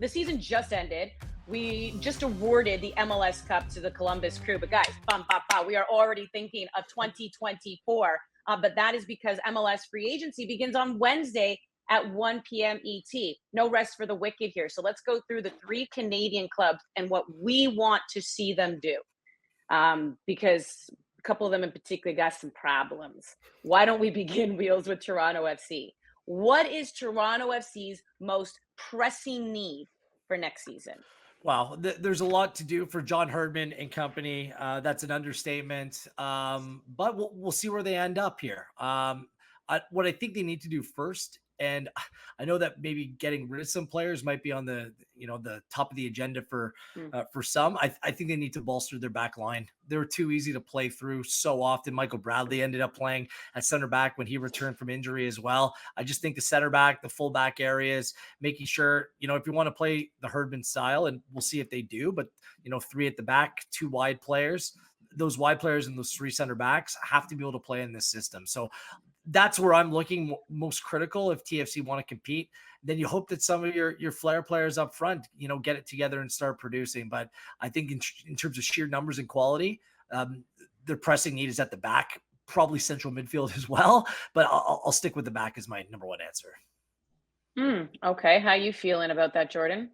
the season just ended. We just awarded the MLS Cup to the Columbus Crew. But guys, we are already thinking of 2024. But that is because MLS free agency begins on Wednesday at 1 p.m. ET. No rest for the wicked here. So let's go through the 3 Canadian clubs and what we want to see them do. Because a couple of them in particular got some problems. Why don't we begin, Wheels, with Toronto FC? What is Toronto FC's most pressing need for next season? Wow, there's a lot to do for John Herdman and company. That's an understatement. But we'll see where they end up here. What I think they need to do first, and I know that maybe getting rid of some players might be on the top of the agenda for some. I think they need to bolster their back line. They were too easy to play through so often. Michael Bradley ended up playing at center back when he returned from injury as well. I just think the center back, the full back areas, making sure, if you want to play the Herdman style, and we'll see if they do, but 3 at the back, 2 wide players, those wide players and those 3 center backs have to be able to play in this system. So that's where I'm looking most critical if TFC want to compete. Then you hope that some of your flair players up front, get it together and start producing. But I think in terms of sheer numbers and quality, their pressing need is at the back, probably central midfield as well. But I'll stick with the back as my number 1 answer. Okay. How you feeling about that, Jordan?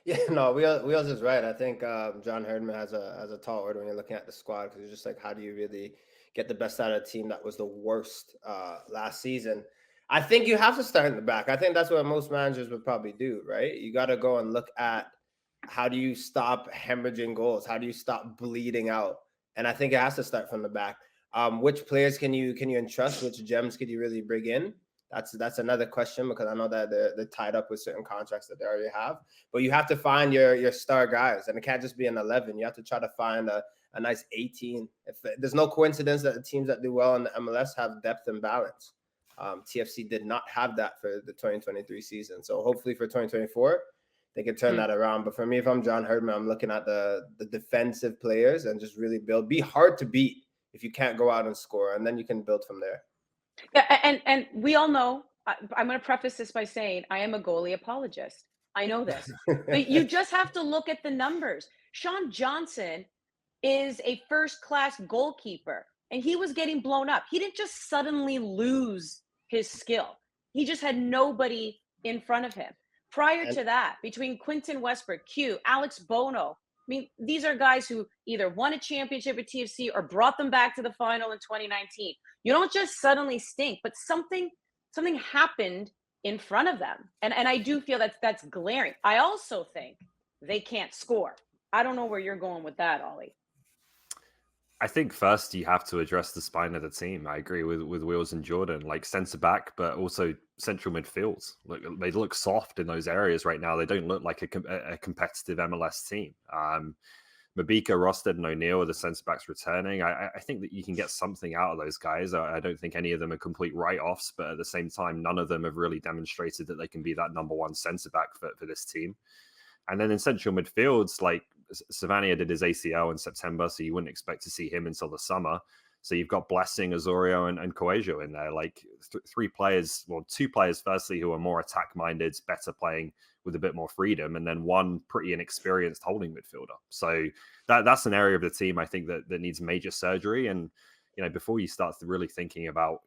Yeah, no, Wheels is right. I think John Herdman has a tall order when you're looking at the squad, because it's just like, how do you really get the best out of a team that was the worst last season? I think you have to start in the back. I think that's what most managers would probably do, right? You got to go and look at how do you stop hemorrhaging goals? How do you stop bleeding out? And I think it has to start from the back. Which players can you entrust? Which gems can you really bring in? That's another question, because I know that they're tied up with certain contracts that they already have. But you have to find your star guys, and it can't just be an 11. You have to try to find a nice 18. There's no coincidence that the teams that do well in the MLS have depth and balance. TFC did not have that for the 2023 season. So hopefully for 2024, they can turn that around. But for me, if I'm John Herdman, I'm looking at the defensive players and just really build. Be hard to beat if you can't go out and score, and then you can build from there. Yeah, and we all know, I'm going to preface this by saying I am a goalie apologist. I know this. But you just have to look at the numbers. Sean Johnson is a first-class goalkeeper, and he was getting blown up. He didn't just suddenly lose his skill. He just had nobody in front of him. Prior to that, between Quentin Westbrook, Alex Bono, I mean, these are guys who either won a championship at TFC or brought them back to the final in 2019. You don't just suddenly stink, but something happened in front of them. And I do feel that's glaring. I also think they can't score. I don't know where you're going with that, Ollie. I think first you have to address the spine of the team. I agree with Wheels and Jordan, like centre back, but also central midfields. They look soft in those areas right now. They don't look like a competitive MLS team. Mabika, Rosted, and O'Neill are the centre backs returning. I think that you can get something out of those guys. I don't think any of them are complete write-offs, but at the same time, none of them have really demonstrated that they can be that number 1 centre back for this team. And then in central midfields, like Savania did his ACL in September, so you wouldn't expect to see him until the summer. So you've got Blessing, Osorio, and Coelho in there, like 3 players, well, 2 players, firstly, who are more attack-minded, better playing with a bit more freedom, and then 1 pretty inexperienced holding midfielder. So that's an area of the team I think that needs major surgery. And, before you start really thinking about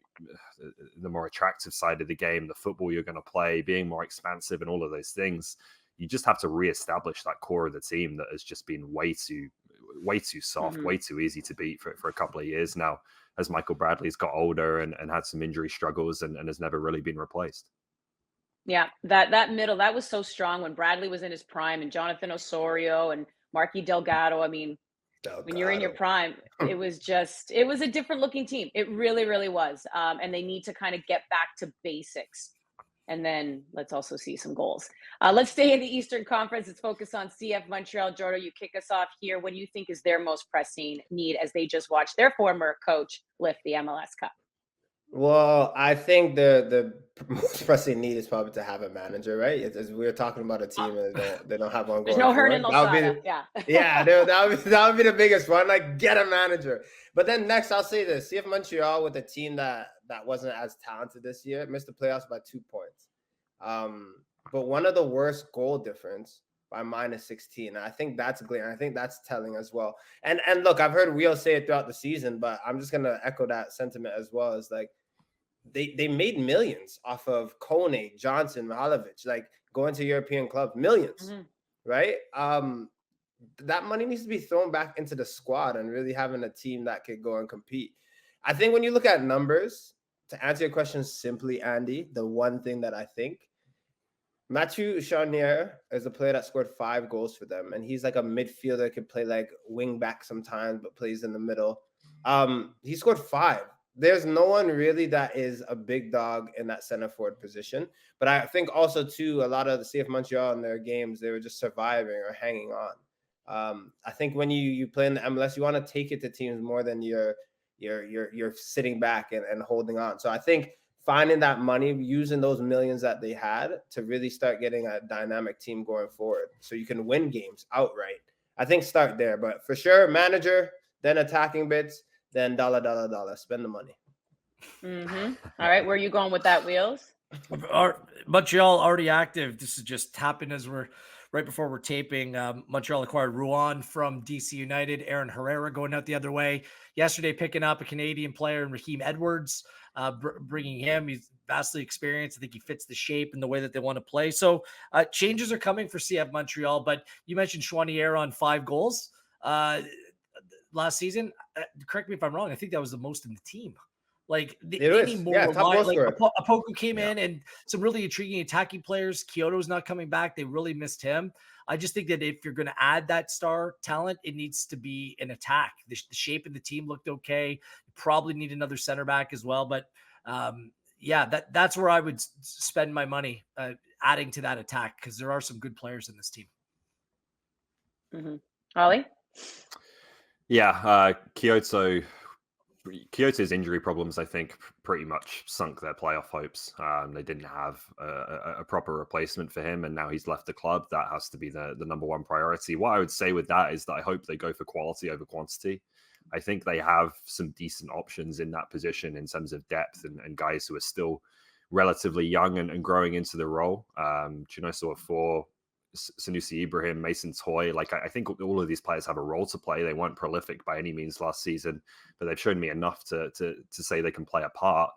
the more attractive side of the game, the football you're going to play, being more expansive and all of those things, you just have to reestablish that core of the team that has just been way too soft, way too easy to beat for a couple of years now, as Michael Bradley's got older and had some injury struggles and has never really been replaced. Yeah, that middle, that was so strong when Bradley was in his prime, and Jonathan Osorio and Marky Delgado. I mean, when you're in your prime, it was a different looking team. It really, really was. And they need to kind of get back to basics. And then let's also see some goals. Let's stay in the Eastern Conference. Let's focus on CF Montreal. Jordan, you kick us off here. What do you think is their most pressing need as they just watched their former coach lift the MLS Cup? Well, I think the most pressing need is probably to have a manager, right? As we were talking about a team and they don't have one. There's no Hernan Losada. Yeah, that would be the biggest one. Like, get a manager. But then next, I'll say this: CF Montreal, with a team that wasn't as talented this year, missed the playoffs by 2 points. but one of the worst goal difference by -16. And I think that's glaring. I think that's telling as well. And look, I've heard Wheel say it throughout the season, but I'm just gonna echo that sentiment as well. As like they made millions off of Kone, Johnson, Mihalovic, like going to European clubs, millions, right? That money needs to be thrown back into the squad and really having a team that could go and compete. I think when you look at numbers, to answer your question simply, Andy, the one thing that I think Mathieu Charnier is a player that scored 5 goals for them, and he's like a midfielder, could play like wing back sometimes, but plays in the middle. He scored 5. There's no one really that is a big dog in that center forward position. But I think also too, a lot of the CF Montreal in their games, they were just surviving or hanging on. I think when you play in the MLS, you want to take it to teams more than you're sitting back and holding on. So I think finding that money, using those millions that they had to really start getting a dynamic team going forward so you can win games outright. I think start there. But for sure, manager, then attacking bits, then dollar, spend the money. All right, where are you going with that, Wheels? Montreal already active. This is just happened as we're right before we're taping. Montreal acquired Rouen from DC United. Aaron Herrera going out the other way yesterday, picking up a Canadian player in Raheem Edwards, bringing him. He's vastly experienced. I think he fits the shape and the way that they want to play. So changes are coming for CF Montreal. But you mentioned Chouanier on 5 goals last season. Correct me if I'm wrong. I think that was the most in the team. Like they need more. Yeah, top goal scorer. Apoku came in, and some really intriguing attacking players. Kyoto's not coming back. They really missed him. I just think that if you're going to add that star talent, it needs to be an attack. The shape of the team looked okay. You probably need another center back as well. But that's where I would spend my money, adding to that attack, because there are some good players in this team. Ollie? Yeah, Kyoto's injury problems, I think, pretty much sunk their playoff hopes. They didn't have a proper replacement for him, and now he's left the club. That has to be the number one priority. What I would say with that is that I hope they go for quality over quantity. I think they have some decent options in that position in terms of depth and guys who are still relatively young and growing into the role. Chinoso Afor, Sanusi Ibrahim, Mason Toy. Like, I think all of these players have a role to play. They weren't prolific by any means last season, but they've shown me enough to say they can play a part.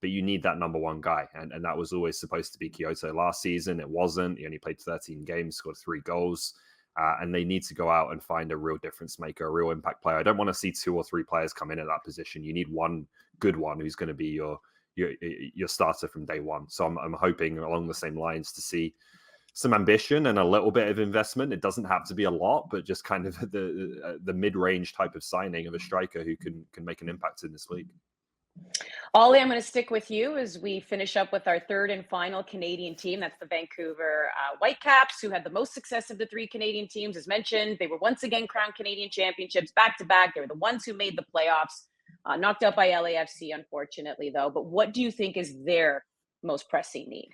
But you need that number one guy. And that was always supposed to be Kyoto last season. It wasn't. He only played 13 games, scored 3 goals. And they need to go out and find a real difference maker, a real impact player. I don't want to see 2 or 3 players come in at that position. You need one good one who's going to be your starter from day one. So I'm hoping along the same lines to see some ambition and a little bit of investment. It doesn't have to be a lot, but just kind of the mid-range type of signing of a striker who can make an impact in this league. Ollie, I'm going to stick with you as we finish up with our third and final Canadian team. That's the Vancouver Whitecaps, who had the most success of the 3 Canadian teams. As mentioned, they were once again crowned Canadian championships back-to-back. They were the ones who made the playoffs, knocked out by LAFC, unfortunately, though. But what do you think is their most pressing need?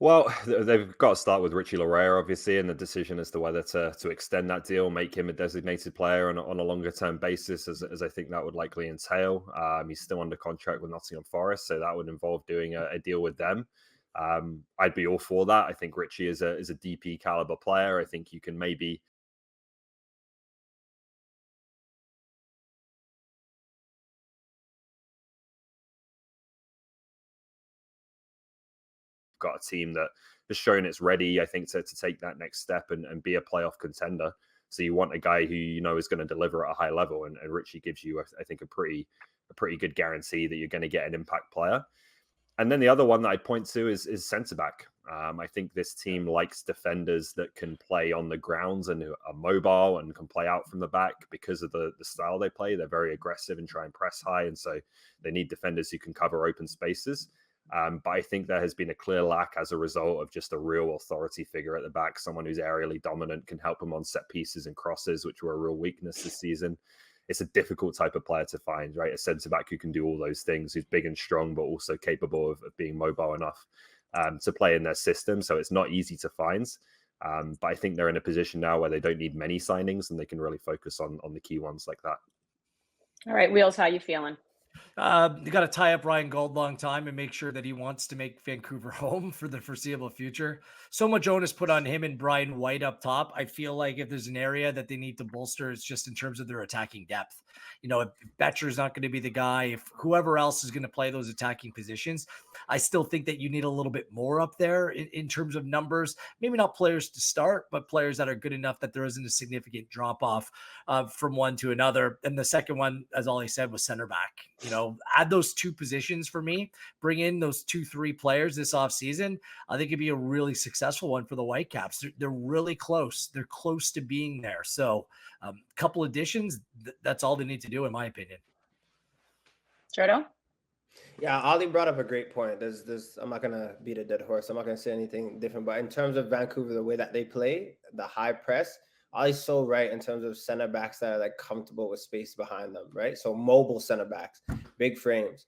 Well, they've got to start with Richie Laryea, obviously, and the decision as to whether to extend that deal, make him a designated player on a longer-term basis, as I think that would likely entail. He's still under contract with Nottingham Forest, so that would involve doing a deal with them. I'd be all for that. I think Richie is a DP caliber player. I think you can maybe got a team that has shown it's ready, I think, to take that next step and be a playoff contender. So you want a guy who you know is going to deliver at a high level, and Richie gives you, I think, a pretty good guarantee that you're going to get an impact player. And then the other one that I'd point to is centre back. I think this team likes defenders that can play on the grounds and who are mobile and can play out from the back because of the style they play. They're very aggressive and try and press high, and so they need defenders who can cover open spaces. But I think there has been a clear lack as a result of just a real authority figure at the back, someone who's aerially dominant, can help them on set pieces and crosses, which were a real weakness this season. It's a difficult type of player to find, right? A centre back who can do all those things, who's big and strong, but also capable of being mobile enough to play in their system. So it's not easy to find. But I think they're in a position now where they don't need many signings and they can really focus on the key ones like that. All right, Wheels, how you feeling? You got to tie up Ryan Gold long time and make sure that he wants to make Vancouver home for the foreseeable future. So much onus put on him and Brian White up top. I feel like if there's an area that they need to bolster, it's just in terms of their attacking depth. If Betcher's not going to be the guy, if whoever else is going to play those attacking positions, I still think that you need a little bit more up there in terms of numbers. Maybe not players to start, but players that are good enough that there isn't a significant drop off from one to another. And the second one, as Ollie said, was center back. Add those two positions for me, bring in those 2-3 players this offseason. I think it'd be a really successful one for the Whitecaps. They're really close. They're close to being there. So a couple additions, that's all they need to do, in my opinion. Jordo? Yeah, Ollie brought up a great point. I'm not gonna beat a dead horse. I'm not gonna say anything different. But in terms of Vancouver, the way that they play, the high press, Ollie's so right in terms of center backs that are like comfortable with space behind them, right? So mobile center backs, big frames.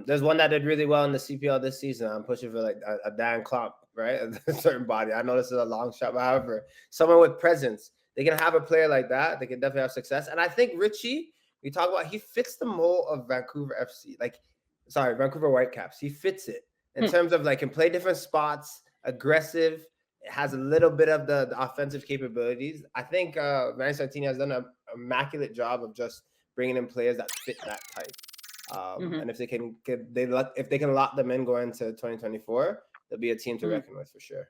There's one that did really well in the CPL this season. I'm pushing for like a Dan Klump, right? A certain body. I know this is a long shot, but however, someone with presence, they can have a player like that. They can definitely have success. And I think Richie, we talk about, he fits the mold of Vancouver FC. Vancouver Whitecaps. He fits it in terms of like can play different spots, aggressive, has a little bit of the offensive capabilities. I think Manny Santini has done an immaculate job of just bringing in players that fit that type. And if they can lock them in going into 2024, they'll be a team to reckon with for sure.